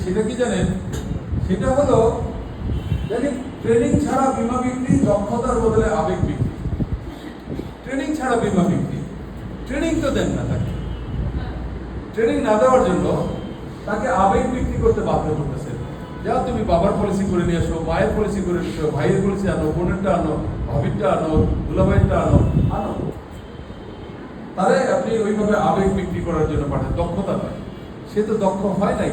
সেটা কি জানেন? সেটা হলো দেখেন, ট্রেনিং ছাড়া বীমা বিক্রি দক্ষতার বদলে আবেগ বিক্রি। ট্রেনিং ছাড়া বীমা বিক্রি, ট্রেনিং তো দেন না তাকে। ট্রেনিং না দেওয়ার জন্য তাকে আবেগ বিক্রি করতে বাধ্য করতেছেন। যাও তুমি বাবার পলিসি করে নিয়ে আসো, মায়ের পলিসি করে নিয়ে আসো, ভাইয়ের পলিসি আনো, বোনেরটা আনো, ভাবিরটা আনো, দুলাভাইয়েরটা আনো, আনো। তাহলে আপনি ওইভাবে আবেগ বিক্রি করার জন্য পাঠান, দক্ষতা নয়। সে তো দক্ষ হয় নাই,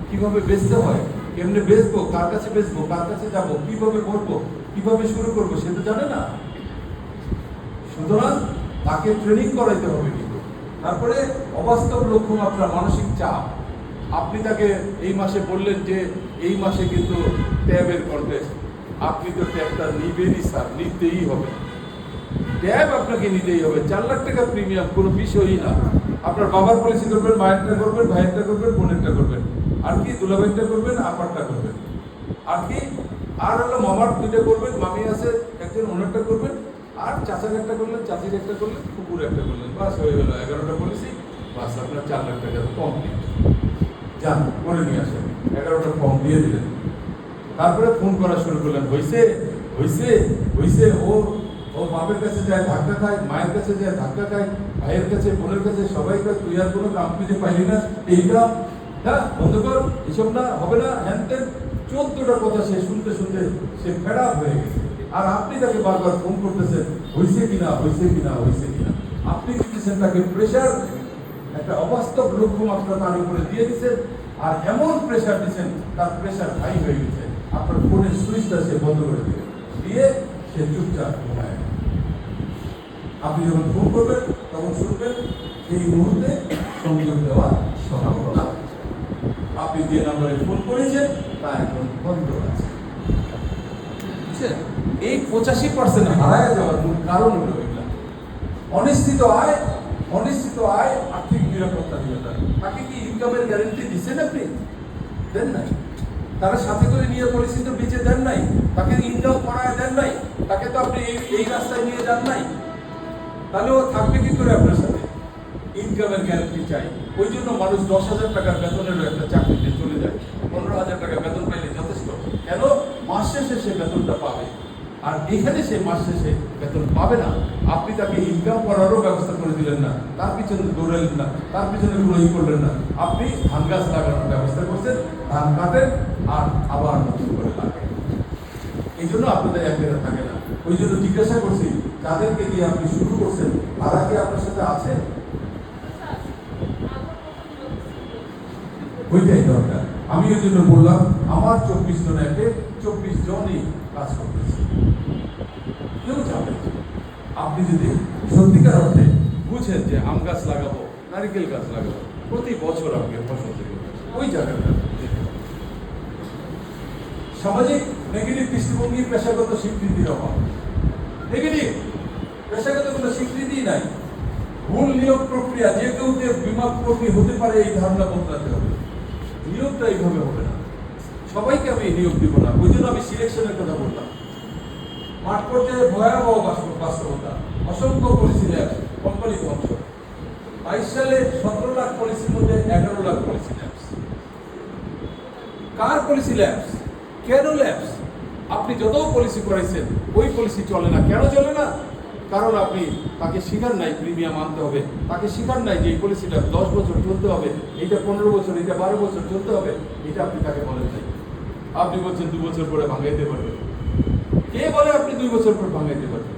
কিভাবে বেচতে হয়, কেমনে বেচবো, কার কাছে বেচবো, কার কাছে যাবো, কিভাবে করবো, কিভাবে শুরু করবো, সে তো জানে না। সুতরাং তাকে ট্রেনিং করাইতে হবে। কিন্তু তারপরে অবাস্তব লক্ষ্যমাত্রা, মানসিক চাপ। আপনি তাকে এই মাসে বললেন যে এই মাসে কিন্তু ট্যাবের কন্টেস্ট, আপনি তো ট্যাবটা নিবেনই স্যার, নিতেই হবে। ট্যাব আপনাকে নিতেই হবে। 4 লাখ টাকা প্রিমিয়াম কোনো বিষয়ই না। আপনার বাবার পলিসি করবেন, মায়েরটা করবেন, ভাইয়েরটা করবেন, বোনেরটা করবেন, আর কি দুলাভাইটা করবেন, আপারটা করবেন, আর কি আর হলো মামার 2টা করবেন, মামি আছে একজন, ওনারটা করবেন, আর চাচার একটা করলেন, চাচির একটা করলেন, কুকুর একটা করলেন, বাস হয়ে গেল 11টা পলিসি। বাস আপনার 4 লাখ টাকা কমপ্লিট। যান করে নিয়ে আসেন, 11টা ফর্ম দিয়ে দিলেন। তারপরে ফোন করা শুরু করলেন, হয়েছে হয়েছে হয়েছে। ও বাপের কাছে যায় ধাক্কা খায়, মায়ের কাছে যায় ধাক্কা খায়, ভাইয়ের কাছে, বোনের কাছে, সবাই কাছে, তুই আর কোনো কাম খুঁজে পাইলি না, এইটা হ্যাঁ বন্ধ কর, এসব না, হবে না, হ্যান ত্যান। 14টা কথা সে শুনতে শুনতে সে ফেড আপ হয়ে গেছে। আর আপনি তাকে বারবার ফোন করতেছেন, হয়েছে কিনা, হয়েছে কিনা, হয়েছে কিনা। আপনি দিচ্ছেন তাকে প্রেশার, একটা অবাস্তব লক্ষ্যমাত্রা তার উপরে দিয়ে দিচ্ছেন, আর এমন প্রেশার দিচ্ছেন তার প্রেশার হাই হয়ে গেছে। আপনার ফোনের সুইচটা সে বন্ধ করে দিলেন, দিয়ে সে চুপচাপ ঘুমায়। আপনি যখন ফোন করবেন তখন শুনবেন এই মুহূর্তে সংযোগ দেওয়া সম্ভব না, আপনি যে নাম্বারে ফোন করেছেন তা এখন বন্ধ আছে। বুঝছেন? এই 85% হারায় যাওয়ার মূল কারণ হলো এগুলা। অনিশ্চিত আয়, অনিশ্চিত আয়, আর্থিক নিরাপত্তাহীনতা। তাকে কি ইনকামের গ্যারেন্টি দিচ্ছেন আপনি? দেন নাই। তারা সাথে করে নিয়ে পলিসি তো বেঁচে দেন নাই, তাকে ইনকাম করায় দেন নাই, তাকে তো আপনি এই রাস্তায় নিয়ে যান নাই। তাহলে ও থাকবে কি করে আপনার সাথে? ইনকামের গ্যারান্টি চাই। ওই জন্য মানুষ 10,000 টাকার বেতনেরও একটা চাকরিতে চলে যায়। 15,000 টাকা বেতন পাইলে যথেষ্ট। কেন? মাস শেষে সে বেতনটা পাবে। আর এখানে সে মাস শেষে বেতন পাবে না। আপনি তাকে ইনকাম করারও ব্যবস্থা করে দিলেন না, তার পিছনে দৌড়ালেন না, তার পিছনে গুলোই করলেন না। আপনি ধান গাছ লাগানোর ব্যবস্থা করছেন, ধান কাটেন আর আবার নতুন করে লাগান। এই জন্য আপনাদের এক জায়গায় থাকে না। ওই জন্য জিজ্ঞাসা করছি, যাদেরকে দিয়ে আপনি শুরু করছেন তারা কি আপনার সাথে আছে? ওইটাই দরকার। আমি ওই জন্য বললাম, আমার 24 জন একে 24 জনই কাজ করতেছে, কেউ যাবে। আপনি যদি সত্যিকার অর্থে বুঝেন যে আম গাছ লাগাবো, নারিকেল গাছ লাগাবো, প্রতি বছর আপনি ফসল দেবেন, ওই জায়গাটা সামাজিক নেগেটিভ দৃষ্টিভঙ্গি, পেশাগত স্বীকৃতির অভাব। নেগেটিভ পেশাগত কোনো স্বীকৃতি নাই। ভুল নিয়োগ প্রক্রিয়া, যে কেউ যে বীমা কর্মী হতে পারে এই ধারণা বদলাতে হবে। নিয়োগটা এইভাবে হবে না, সবাইকে আমি নিয়োগ দিব না। ওই জন্য আমি সিলেকশনের কথা বললাম। মাঠ পর্যায়ে ভয়াবহ বাস্তবতা, অসংখ্য পলিসি ল্যাপস, কোম্পানি ধ্বংস। 22 সালে 17 লাখ পলিসির মধ্যে 11 লাখ পলিসি ল্যাপস। কার পলিসি ল্যাপস? কেন ল্যাপস? আপনি যত পলিসি করাইছেন ওই পলিসি চলে না। কেন চলে না? কারণ আপনি তাকে শিখার নাই প্রিমিয়াম আনতে হবে, তাকে শিখার নাই যে এই পলিসিটা 10 বছর চলতে হবে, এইটা 15 বছর, এটা 12 বছর চলতে হবে, এটা আপনি তাকে বলেন নাই। আপনি বলছেন 2 বছর পরে ভাঙাইতে পারবেন। কে বলে আপনি 2 বছর পর ভাঙাইতে পারবেন?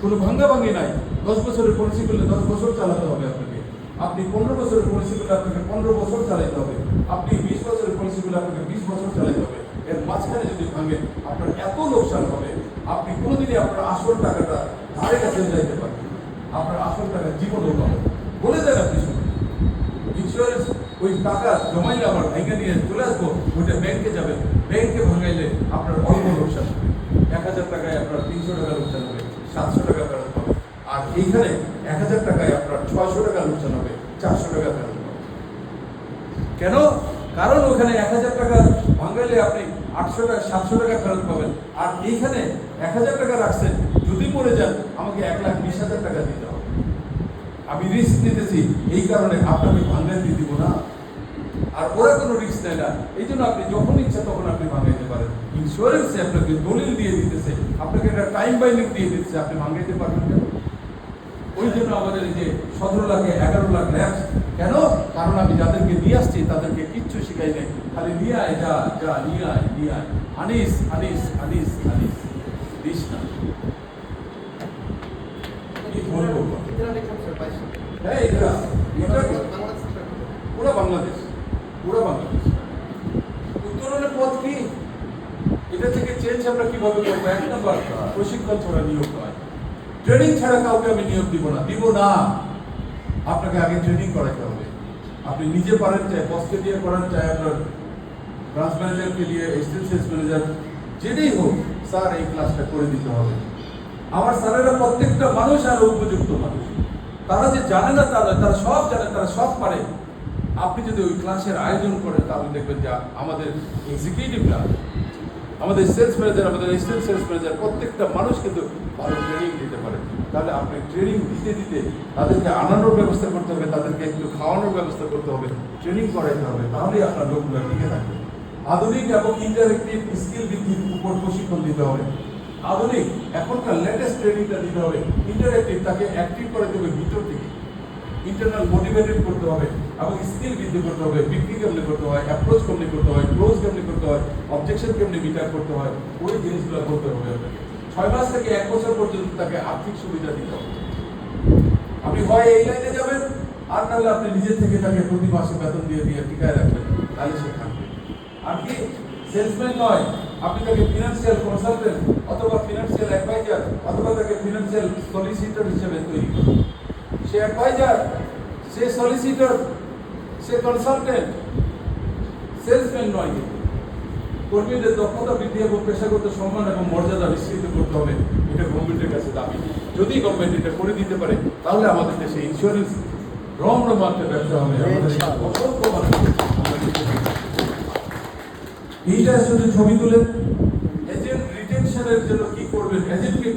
কোনো ভাঙি নাই। 10 বছরের পলিসি করলে 10 বছর চালাতে হবে আপনাকে। আপনি 15 বছরের পলিসি করলে আপনাকে 15 বছর চালাতে হবে। আপনি 20 বছরের পলিসি করলে আপনাকে 20 বছর চালাতে হবে। এর মাঝখানে যদি ভাঙেন আপনার এত লোকসান হবে, আপনি কোনোদিনই আপনার আসল টাকাটা ধারে কাছে যাইতে পারবেন। আপনার আসল টাকা জীবনেও পাবেন। বলে দেন আপনি শুনুন, ইন্স্যুরেন্স ওই টাকা জমাইলে আবার ভেঙে নিয়ে চলে আসবো, ওইটা ব্যাংকে যাবেন, ব্যাংকে ভাঙাইলে আপনার অল্প লোকসান হবে। 1000 টাকায় আপনার 300 টাকা লোকসান হবে, 700 টাকা ফেরত পাবে। আর এইখানে 1000 টাকায় আপনার 600 টাকা লোকসান হবে, 400 টাকা ফেরত পাবে। কেন? কারণ ওখানে 1000 টাকা ভাঙাইলে আপনি 800 টাকা 700 টাকা ফেরত পাবেন। আর এইখানে 1000 টাকা রাখছেন, যদি মরে যান আমাকে 1,20,000 টাকা দিতে হবে। আমি রিস্ক নিতেছি, এই কারণে আপনাকে ভাঙাইতে দিব না। আর ওরা কোনো রিস্ক নেয় না। এই জন্য আপনি যখন ইচ্ছা তখন আপনি ভাঙাইতে পারেন। ইন্স্যুরেন্সে আপনাকে দলিল দিয়ে দিতেছে, আপনাকে একটা টাইম বাইন্ডিং দিয়ে দিতেছে, আপনি ভাঙাইতে পারবেন কেন? ওই জন্য আমাদের এই যে 17 লাখে 11 লাখ ল্যাপস কেন? কারণ আমি যাদেরকে নিয়ে আসছি তাদেরকে কিচ্ছু শিখাই নাই, খালি নিয়ে আয়, যা যা নিয়ে আয়, নিয়ে আয়, আনিস আনিস আনিস আনিস, দিস না। কি বলবো? হ্যাঁ, এটা পুরো বাংলাদেশ, পুরো বাংলাদেশ। উত্তরণের পথ কি? এটা থেকে চেঞ্জ আমরা কিভাবে করবো? 1 নম্বর, প্রশিক্ষণ ছাড়া নিয়োগ নয়। ট্রেনিং ছাড়া কাউকে আমি নিয়োগ দিব না। আপনাকে আগে ট্রেনিং করাতে হবে। আপনি নিজে পারেন, চাই বসকে দিয়ে করান, চাই আপনার ব্রাঞ্চ ম্যানেজারকে দিয়ে, অ্যাসিস্ট্যান্ট সেলস ম্যানেজার, যেটাই হোক, স্যার এই ক্লাসটা করে দিতে হবে। আমার স্যারেরা প্রত্যেকটা মানুষ আরো উপযুক্ত মানুষ। তারা যে জানে না তা নয়, তারা সব জানে, তারা সব পারে। আপনি যদি ওই ক্লাসের আয়োজন করেন তাহলে দেখবেন যে আমাদের এক্সিকিউটিভরা, আমাদের সেলস ম্যানেজার, আমাদের অ্যাসিস্ট্যান্ট সেলস ম্যানেজার, প্রত্যেকটা মানুষ কিন্তু ভালো ট্রেনিং দিতে পারে। তাহলে আপনি ট্রেনিং দিতে দিতে তাদেরকে আনানোর ব্যবস্থা করতে হবে, তাদেরকে একটু খাওয়ানোর ব্যবস্থা করতে হবে, ট্রেনিং করাইতে হবে, তাহলেই আপনার লোকগুলো টিকে থাকবে। আধুনিক এবং ইন্টারেক্টিভ স্কিল বৃদ্ধির উপর প্রশিক্ষণ দিতে হবে। আধুনিক এখনকার লেটেস্ট ট্রেনিংটা দিতে হবে। ইন্টারেক্টিভ, তাকে অ্যাক্টিভ করে দেবে ভিতর থেকে, ইন্টারনাল মোটিভেটেড করতে হবে এবং স্কিল বৃদ্ধি করতে হবে। বিক্রি কেমনি করতে হয়, অ্যাপ্রোচ কেমনি করতে হয়, ক্লোজ কেমনি করতে হয়, অবজেকশন কেমনি বিচার করতে হয়, ওই জিনিসগুলো করতে হবে আপনাকে। 6 মাস থেকে 1 বছর পর্যন্ত তাকে আর্থিক সুবিধা দিতে হবে। আপনি হয় এই লাইনে যাবেন, আর নাহলে আপনি নিজে থেকে তাকে প্রতি মাসে বেতন দিয়ে টিকায় রাখবেন, তাহলে সে থাকবে। আর কি সেলসম্যান নয়, আপনি তাকে ফিনান্সিয়াল কনসালটেন্ট অথবা ফিনান্সিয়াল অ্যাডভাইজার অথবা তাকে ফিনান্সিয়াল সলিসিটর হিসেবে তৈরি করুন। সে অ্যাডভাইজার, সে সলিসিটর, সে কনসালটেন্ট, সেলসম্যান নয়। কর্মীদের দক্ষতা বৃদ্ধি এবং পেশাগত সম্মান এবং মর্যাদা নিশ্চিত করতে হবে, এটা গভর্নমেন্টের কাছে দাবি। যদি গভর্নমেন্ট এটা করে দিতে পারে তাহলে আমাদের দেশে ইন্স্যুরেন্স রমরমাতে ব্যবসা হবে। অসংখ্য মানুষ এইটা শুধু ছবি তুলে এজেন্ট রিটেনশনের জন্য কি করবেন, এজেন্টকে